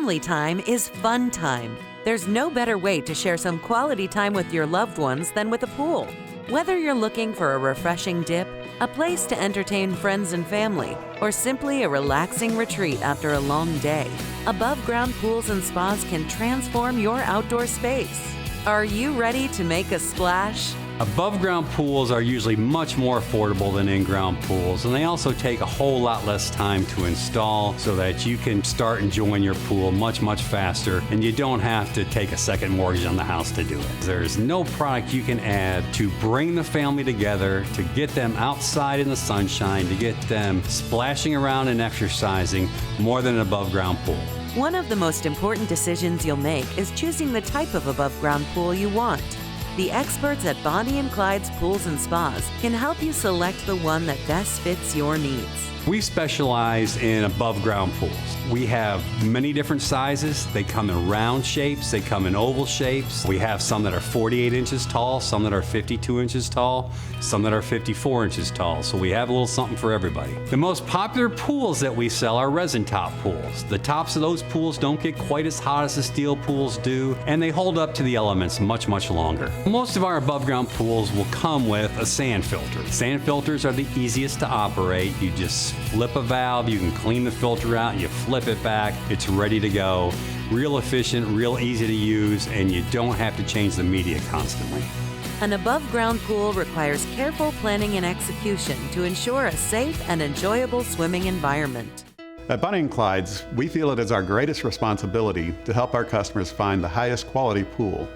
Family time is fun time. There's no better way to share some quality time with your loved ones than with a pool. Whether you're looking for a refreshing dip, a place to entertain friends and family, or simply a relaxing retreat after a long day, above-ground pools and spas can transform your outdoor space. Are you ready to make a splash? Above-ground pools are usually much more affordable than in-ground pools, and they also take a whole lot less time to install so that you can start enjoying your pool much faster, and you don't have to take a second mortgage on the house to do it. There's no product you can add to bring the family together, to get them outside in the sunshine, to get them splashing around and exercising more than an above-ground pool. One of the most important decisions you'll make is choosing the type of above-ground pool you want. The experts at Bonnie and Clyde's Pools and Spas can help you select the one that best fits your needs. We specialize in above-ground pools. We have many different sizes. They come in round shapes, they come in oval shapes. We have some that are 48 inches tall, some that are 52 inches tall, some that are 54 inches tall. So we have a little something for everybody. The most popular pools that we sell are resin top pools. The tops of those pools don't get quite as hot as the steel pools do, and they hold up to the elements much longer. Most of our above-ground pools will come with a sand filter. Sand filters are the easiest to operate. You just flip a valve, you can clean the filter out, you flip it back, it's ready to go. Real efficient, real easy to use, and you don't have to change the media constantly. An above-ground pool requires careful planning and execution to ensure a safe and enjoyable swimming environment. At Bonnie and Clyde's, we feel it is our greatest responsibility to help our customers find the highest quality pool.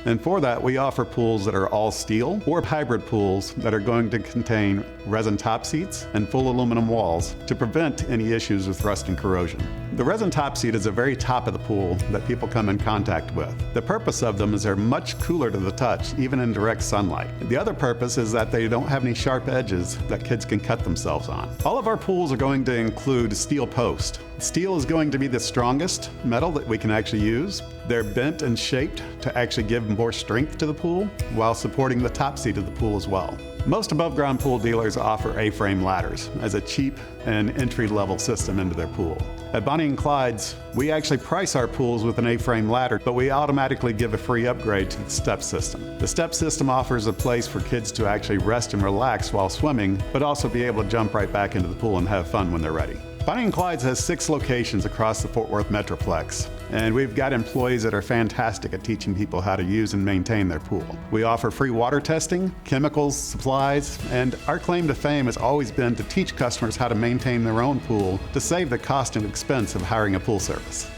And for that, we offer pools that are all steel or hybrid pools that are going to contain resin top seats and full aluminum walls to prevent any issues with rust and corrosion. The resin top seat is the very top of the pool that people come in contact with. The purpose of them is they're much cooler to the touch, even in direct sunlight. The other purpose is that they don't have any sharp edges that kids can cut themselves on. All of our pools are going to include steel post. Steel is going to be the strongest metal that we can actually use. They're bent and shaped to actually give more strength to the pool while supporting the top seat of the pool as well. Most above-ground pool dealers offer A-frame ladders as a cheap and entry-level system into their pool. At Bonnie and Clyde's, we actually price our pools with an A-frame ladder, but we automatically give a free upgrade to the step system. The step system offers a place for kids to actually rest and relax while swimming, but also be able to jump right back into the pool and have fun when they're ready. Bonnie and Clyde's has 6 locations across the Fort Worth Metroplex, and we've got employees that are fantastic at teaching people how to use and maintain their pool. We offer free water testing, chemicals, supplies, and our claim to fame has always been to teach customers how to maintain their own pool to save the cost and expense of hiring a pool service.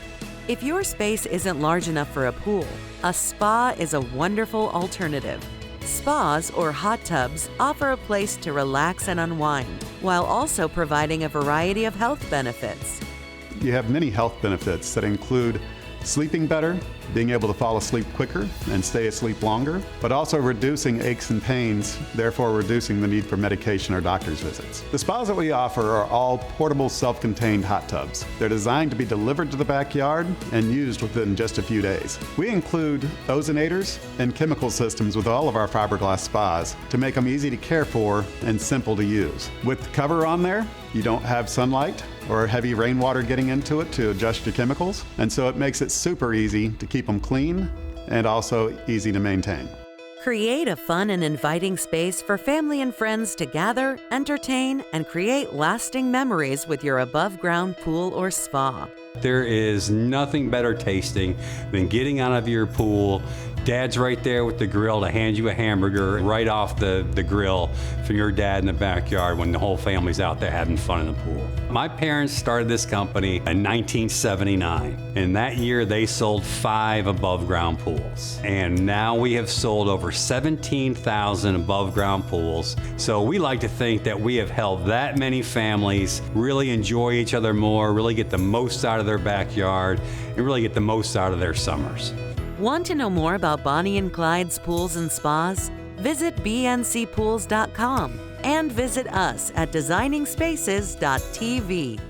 If your space isn't large enough for a pool, a spa is a wonderful alternative. Spas, or hot tubs, offer a place to relax and unwind, while also providing a variety of health benefits. You have many health benefits that include sleeping better, being able to fall asleep quicker and stay asleep longer, but also reducing aches and pains, therefore reducing the need for medication or doctor's visits. The spas that we offer are all portable, self-contained hot tubs. They're designed to be delivered to the backyard and used within just a few days. We include ozonators and chemical systems with all of our fiberglass spas to make them easy to care for and simple to use. With the cover on there, you don't have sunlight or heavy rainwater getting into it to adjust your chemicals, and so it makes it super easy to keep them clean and also easy to maintain. Create a fun and inviting space for family and friends to gather, entertain, and create lasting memories with your above-ground pool or spa. There is nothing better tasting than getting out of your pool. Dad's right there with the grill to hand you a hamburger right off the grill from your dad in the backyard when the whole family's out there having fun in the pool. My parents started this company in 1979, and that year they sold 5 above-ground pools. And now we have sold over 17,000 above-ground pools. So we like to think that we have helped that many families really enjoy each other more, really get the most out of their backyard, and really get the most out of their summers. Want to know more about Bonnie and Clyde's Pools and Spas? Visit bncpools.com and visit us at designingspaces.tv.